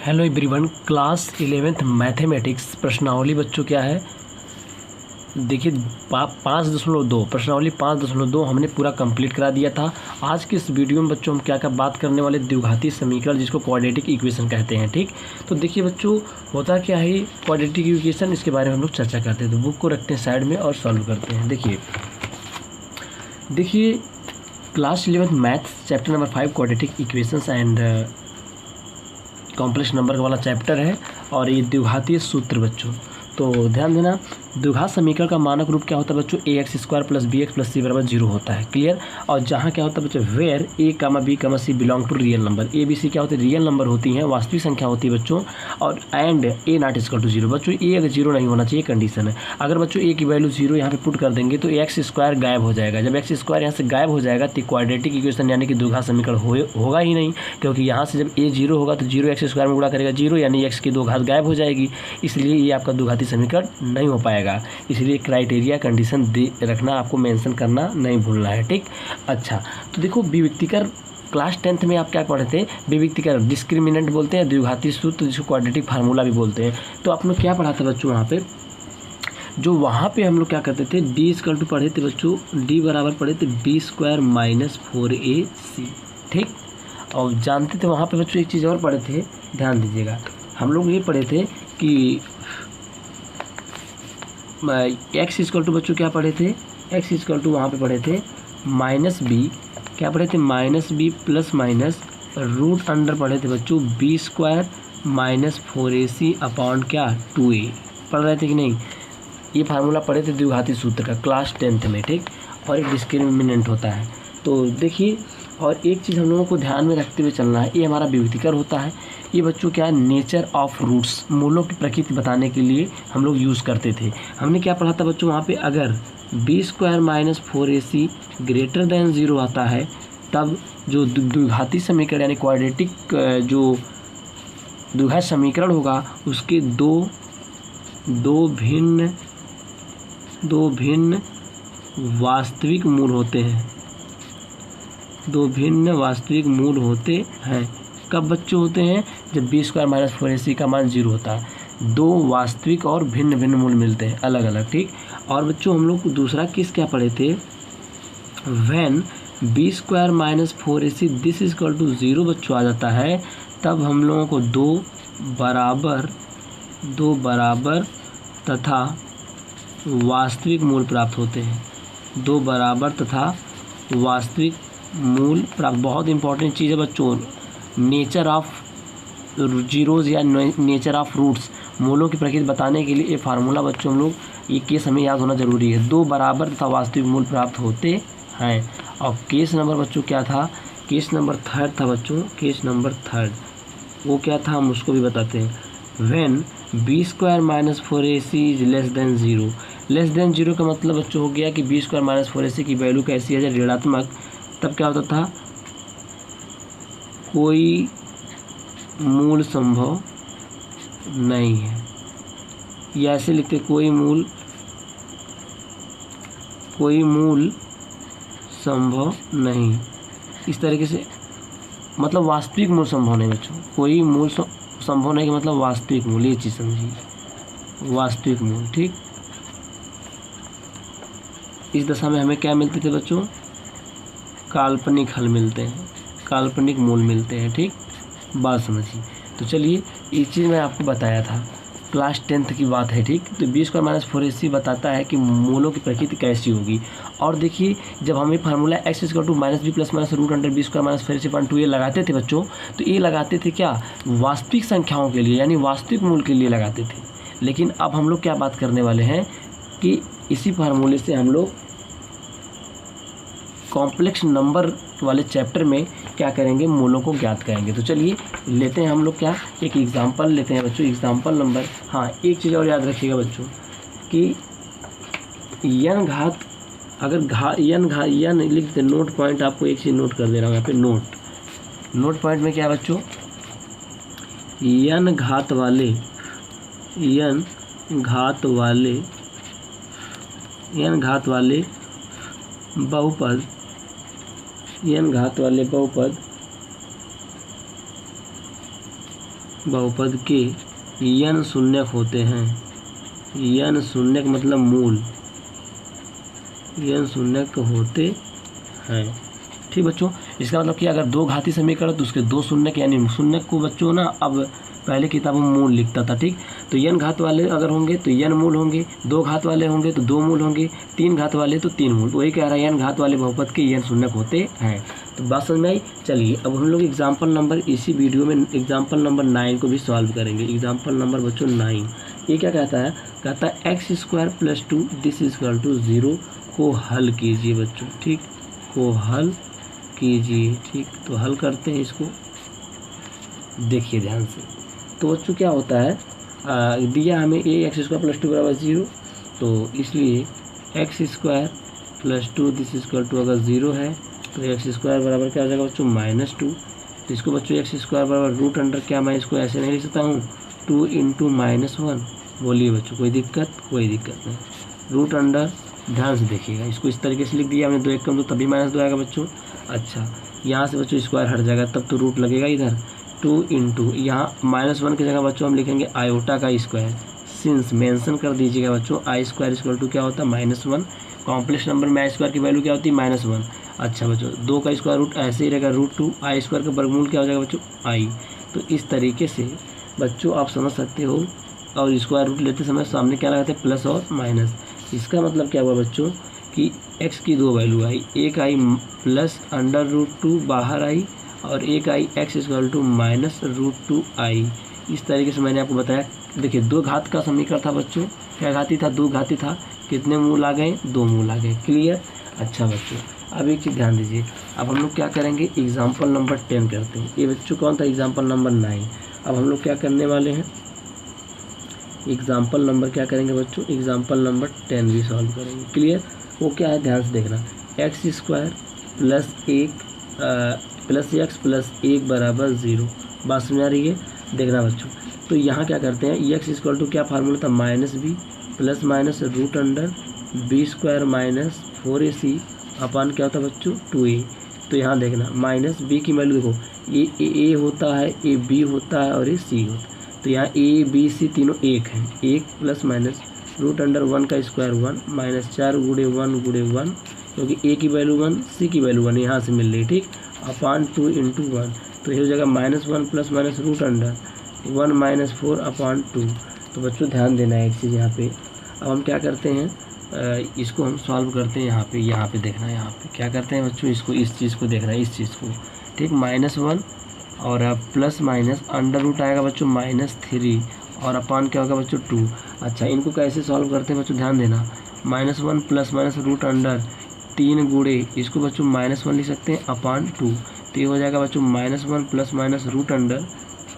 Hello everyone, class 11th mathematics प्रश्नावली बच्चों क्या है। देखिए 5.2 प्रश्नावली 5.2 हमने पूरा कंप्लीट करा दिया था। आज के इस वीडियो में बच्चों हम क्या क्या बात करने वाले, द्विघाती समीकरण जिसको क्वाड्रेटिक इक्वेशन कहते हैं। ठीक, तो देखिए बच्चों होता क्या है क्वाड्रेटिक इक्वेशन, इसके बारे में हम लोग चर्चा करते हैं। तो बुक को रखते हैं साइड में और सॉल्व करते हैं। देखिए class 11th maths chapter number 5 quadratic equations and complex number वाला चैप्टर है और ये द्विघातीय सूत्र बच्चों। तो ध्यान देना, द्विघात समीकरण का मानक रूप क्या होता है बच्चों, ax² + bx + c = 0 होता है। क्लियर। और जहाँ क्या होता है बच्चों, where a, b, c belong to real number, a b c क्या होते हैं, रियल नंबर होती हैं, वास्तविक संख्या होती है बच्चों। और एंड a ≠ 0 बच्चों, a अगर 0 नहीं होना चाहिए कंडीशन है। अगर बच्चों a की वैल्यू 0 यहाँ पे पुट कर देंगे तो x² गायब हो जाएगा। जब x² यहाँ से गायब हो जाएगा तो क्वाड्रेटिक इक्वेशन यानी कि द्विघात समीकरण होगा ही नहीं, क्योंकि यहाँ से जब a 0 होगा तो 0 x² में गुणा करेगा 0, यानी x की 2 घात गायब हो जाएगी। इसलिए ये आपका द्विघाती समीकरण नहीं हो पाएगा। इसलिए क्राइटेरिया कंडीशन दे रखना, आपको मेंशन करना नहीं भूलना है। ठीक, अच्छा तो देखो विविक्तिकर क्लास 10th में आप क्या पढ़े थे, विविक्तिकर डिस्क्रिमिनेंट बोलते हैं, द्विघाती सूत्र जिसको क्वाड्रेटिक फार्मूला भी बोलते हैं। तो आप लोग क्या पढ़ा था बच्चों वहाँ पे, जो वहाँ पे हम लोग क्या करते थे, d पढ़े थे बच्चों, d बराबर पढ़े थे b² - 4ac। ठीक, और जानते थे वहाँ पे बच्चों एक चीज़ और पढ़े थे, ध्यान दीजिएगा, हम लोग ये पढ़े थे कि x बच्चों क्या पढ़े थे, x वहाँ पे पढ़े थे -b, क्या पढ़े थे -b ± रूट अंडर पढ़े थे बच्चों b² - 4ac अपॉन क्या 2a पढ़ रहे थे कि नहीं। ये फार्मूला पढ़े थे द्विघाती सूत्र का क्लास 10th में। ठीक, और एक डिस्क्रिमिनेंट होता है। तो देखिए, और एक चीज़ हम लोगों को ध्यान में रखते हुए चलना है, ये हमारा विविक्तिकर होता है। ये बच्चों क्या है, नेचर ऑफ रूट्स, मूलों की प्रकृति बताने के लिए हम लोग यूज़ करते थे। हमने क्या पढ़ा था बच्चों वहाँ पे, अगर b² - 4ac > 0 आता है तब जो द्विघाती समीकरण यानी क्वाड्रेटिक जो द्विघात समीकरण होगा उसके दो भिन्न वास्तविक मूल होते हैं। दो भिन्न वास्तविक मूल होते हैं। कब बच्चों होते हैं, जब b² - 4ac का मान 0 होता है। दो वास्तविक और भिन्न भिन्न मूल मिलते हैं अलग अलग। ठीक, और बच्चों हम लोग दूसरा किस क्या पढ़े थे, व्हेन b² - 4ac दिस = 0 बच्चों आ जाता है, तब हम लोगों को दो बराबर तथा वास्तविक मूल प्राप्त होते हैं। दो बराबर तथा वास्तविक मूल प्राप्त, बहुत इंपॉर्टेंट चीज़ है बच्चों। नेचर ऑफ जीरोज़ या नेचर ऑफ रूट्स, मूलों की प्रकृति बताने के लिए ये फार्मूला बच्चों हम लोग, ये केस हमें याद होना जरूरी है। दो बराबर तथा वास्तविक मूल प्राप्त होते हैं। और केस नंबर बच्चों क्या था, केस नंबर 3 था बच्चों, केस नंबर 3 वो क्या था हम उसको भी बताते हैं। व्हेन b² - 4ac < 0, <0 का मतलब बच्चों हो गया कि b² - 4ac की वैल्यू कैसी है, ऋणात्मक, तब क्या होता था, कोई मूल संभव नहीं है, या ऐसे लिखते कोई मूल संभव नहीं। इस तरीके से मतलब वास्तविक मूल संभव नहीं बच्चों, कोई मूल संभव नहीं का मतलब वास्तविक मूल, ये चीज़ समझिए, वास्तविक मूल। ठीक, इस दशा में हमें क्या मिलते थे बच्चों, काल्पनिक हल मिलते हैं, काल्पनिक मूल मिलते हैं। ठीक, बात समझिए। तो चलिए ये चीज़ मैं आपको बताया था, क्लास 10th की बात है। ठीक, तो b² - 4ac बताता है कि मूलों की प्रकृति कैसी होगी। और देखिए जब हमें formula x = -b ± root under b² - 4ac upon 2a लगाते थे बच्चों, तो ये लगाते थे क्या, वास्तविक संख्याओं के लिए यानी वास्तविक मूल के लिए लगाते थे। लेकिन अब हम लोग क्या बात करने वाले हैं कि इसी फार्मूले से हम लोग कॉम्प्लेक्स नंबर वाले चैप्टर में क्या करेंगे, मूलों को ज्ञात करेंगे। तो चलिए लेते हैं हम लोग क्या, एक एग्जांपल लेते हैं बच्चों। एग्जांपल नंबर, हाँ एक चीज़ और याद रखिएगा बच्चों कि n घात, अगर n लिख देते, नोट पॉइंट आपको एक चीज़ नोट कर दे रहा हूँ यहाँ पे, नोट पॉइंट में क्या है बच्चों, n घात वाले बहुपद बहुपद के n शून्यक होते हैं, n शून्यक मतलब मूल, n शून्यक होते हैं। ठीक बच्चों, इसका मतलब कि अगर दो घातीय समीकरण तो उसके दो शून्यक, यानी शून्यक को बच्चों ना अब पहले किताबों में मूल लिखता था। ठीक, तो n घात वाले अगर होंगे तो n मूल होंगे, दो घात वाले होंगे तो दो मूल होंगे, तीन घात वाले तो तीन मूल। वही कह रहा है n घात वाले बहुपद के n शून्यक होते हैं। तो बात समझ में आई। चलिए अब हम लोग एग्जाम्पल नंबर, इसी वीडियो में एग्जाम्पल नंबर 9 को भी सॉल्व करेंगे। एग्जाम्पल नंबर बच्चों 9, ये क्या कहता है? कहता है x² + 2 दिस इक्वल टू 0 को हल कीजिए बच्चों। ठीक, को हल कीजिए। ठीक, तो हल करते हैं इसको, देखिए ध्यान से। तो बच्चों क्या होता है, दिया हमें x² + 2 = 0, तो इसलिए x² + 2 दिस इक्वल टू अगर 0 है तो x² बराबर क्या हो जाएगा बच्चों? -2। तो इसको बच्चों x² बराबर √ क्या, मैं इसको ऐसे नहीं लिख सकता हूँ 2 × -1। बोलिए बच्चों, कोई दिक्कत? कोई दिक्कत नहीं। √ ध्यान से देखिएगा, इसको इस तरीके से लिख दिया हमने, 2 1 कम तो तभी -2 आएगा बच्चों। अच्छा, यहाँ से बच्चों स्क्वायर हट जाएगा, तब तो रूट लगेगा इधर। 2 × यहाँ -1 की जगह बच्चों हम लिखेंगे आयोटा का स्क्वायर। सिंस मेंशन कर दीजिएगा बच्चों, i² = क्या होता है? -1। कॉम्प्लेक्स नंबर में i² की वैल्यू क्या होती है? -1। अच्छा बच्चों, 2 का स्क्वायर रूट ऐसे ही रहेगा √2, i² का वर्गमूल क्या हो जाएगा बच्चों? i। तो इस तरीके से बच्चों आप समझ सकते हो। और स्क्वायर रूट लेते समय सामने क्या लगाते हैं? प्लस और माइनस। इसका मतलब क्या हुआ बच्चों कि x की दो वैल्यू आई, एक आई +√2 बाहर आई और एक आई x = -√2i। इस तरीके से मैंने आपको बताया। देखिए, दो घात का समीकरण था बच्चों, क्या घाती था? दो घाती था। कितने मूल आ गए? दो मूल आ गए। क्लियर? अच्छा बच्चों, अब एक चीज़ ध्यान दीजिए। अब हम लोग क्या करेंगे? एग्जाम्पल नंबर 10 करते हैं। ये बच्चों कौन था? Example number 9। अब हम लोग क्या करने वाले हैं? एग्जाम्पल नंबर क्या करेंगे बच्चों? एग्जाम्पल नंबर 10 भी सॉल्व करेंगे। क्लियर? वो क्या है, ध्यान से देखना। x² + x + 1 बराबर 0। बात समझ आ रही है? देखना बच्चों, तो यहाँ क्या करते हैं? x = क्या फार्मूला था? -b + -√b² - 4ac अपान क्या होता है बच्चों? 2a। तो यहाँ देखना, -b की वैल्यू देखो, a होता है, a b होता है और a c होता है। तो यहाँ a b c तीनों 1 हैं। 1 + -√1 का स्क्वायर 1 -4 × 1 × 1, क्योंकि a की वैल्यू 1, c की वैल्यू 1 यहाँ से मिल रही। ठीक, अपान 2 × 1, तो ये हो जाएगा -1 + -√1 -4/2। तो बच्चों ध्यान देना है एक चीज़ यहाँ पे। अब हम क्या करते हैं, इसको हम सॉल्व करते हैं। यहाँ पे देखना, यहाँ पे क्या करते हैं बच्चों? इसको, इस चीज़ को देखना है, इस चीज़ को। ठीक, -1 और प्लस माइनस √ आएगा बच्चों -3 और अपान क्या होगा बच्चों? 2। अच्छा, इनको कैसे सॉल्व करते हैं बच्चों? ध्यान देना। -1 + √3 गुणे इसको बच्चों -1 लिख सकते हैं अपान 2। तो ये हो जाएगा बच्चों -1 +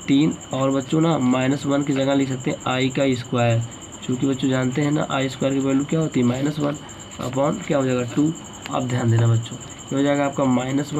√3 और बच्चों ना -1 की जगह लिख सकते हैं i का स्क्वायर, क्योंकि बच्चों जानते हैं ना i² की वैल्यू क्या होती है? -1 अपॉन क्या हो जाएगा? 2। अब ध्यान देना बच्चों, ये हो जाएगा आपका -1 +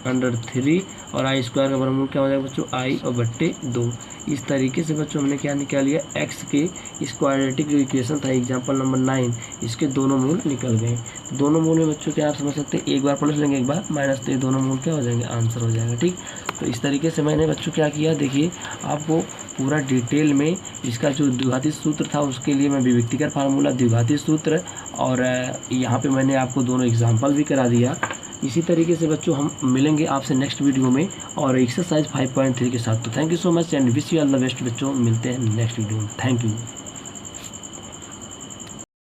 √3 और i² का वर्गमूल क्या हो जाएगा बच्चों? i और बट्टे 2। इस तरीके से बच्चों हमने क्या निकाल लिया? x के इस क्वाड्रेटिक जो इक्वेशन था एग्जाम्पल नंबर 9, इसके दोनों मूल निकल गए। तो दोनों मूल में बच्चों क्या आप समझ सकते हैं, एक बार प्लस लेंगे, एक बार माइनस, तो ये दोनों मूल क्या हो जाएंगे? आंसर हो जाएगा। ठीक, तो इस तरीके से मैंने बच्चों क्या किया, देखिए आपको पूरा डिटेल में इसका जो द्विघाती सूत्र था उसके लिए मैं विभक्तिकर फार्मूला, द्विघाती सूत्र और यहाँ पे मैंने आपको दोनों एग्जाम्पल भी करा दिया। इसी तरीके से बच्चों हम मिलेंगे आपसे नेक्स्ट वीडियो में और एक्सरसाइज 5.3 के साथ। तो thank you so much and wish you all the best बच्चों। मिलते हैं नेक्स्ट वीडियो में। Thank you.